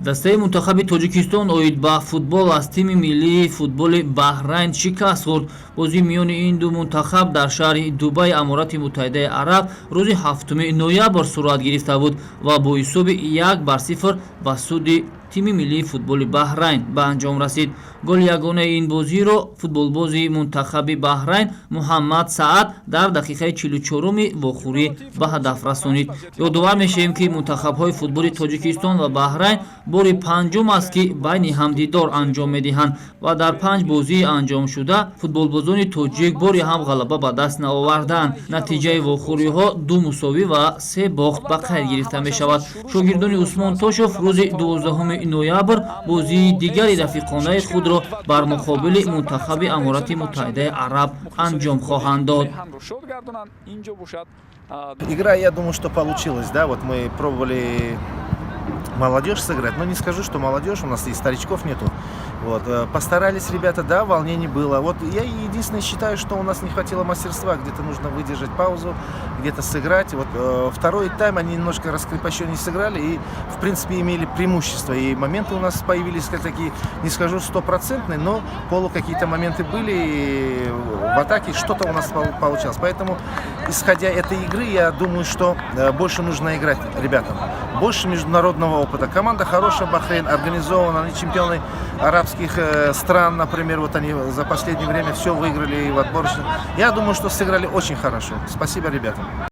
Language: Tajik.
дастаи мунтахаби Тоҷикистон оид ба футбол аз тими миллии футболи Баҳрайн шикаст хӯрд. Бозии миёни ин ду мунтахаб дар шаҳри Дубай, Аморати Муттаҳидаи Араб рӯзи 7 ноябр сурат гирифта буд ва бо ҳисоби 1-0 ба суди тими миллии футболи Баҳрайн ба анҷом расид. Голи ягонаи ин бозиро футболбози мунтахаби Баҳрайн Муҳаммад Саъад дар дақиқаи 44-уми вохӯрӣ ба ҳадаф расонид. Ёдовар мешавем, ки мунтахабҳои футболи Тоҷикистон ва Баҳрайн бори панҷум аст, ки байни ҳамдидор анҷом медиҳанд ва дар 5 бозии анҷомшуда футболбозони тоҷик бори ҳам ғалаба ба даст наовардаанд. Натиҷаи вохӯриҳо 2 мусовӣ ва 3 бохт ба қайд гирифта мешавад. Шогирдони Усмон Тошев рӯзи 12 ноябр бозии дигари рафиқонаи худро бар муқобили мунтахаби Аморати Муттаҳидаи Араб анҷом хоҳанд дод. Игра, я думаю, что получилась, да, вот мы пробовали молодежь сыграть, но не скажу, что молодежь, у нас и старичков нету. Вот. Постарались ребята, да, волнений было. Вот я единственное считаю, что у нас не хватило мастерства, где-то нужно выдержать паузу, где-то сыграть. Вот, второй тайм они немножко раскрепощенно сыграли и, в принципе, имели преимущество. И моменты у нас появились как такие, не скажу стопроцентные, но какие-то моменты были в атаке, что-то у нас получалось. Поэтому, исходя этой игры, я думаю, что больше нужно играть ребятам. Больше международного опыта. Команда хорошая, Бахрейн, организована, они чемпионы арабских стран, например, вот они за последнее время все выиграли в отборочном. Я думаю, что сыграли очень хорошо. Спасибо ребятам.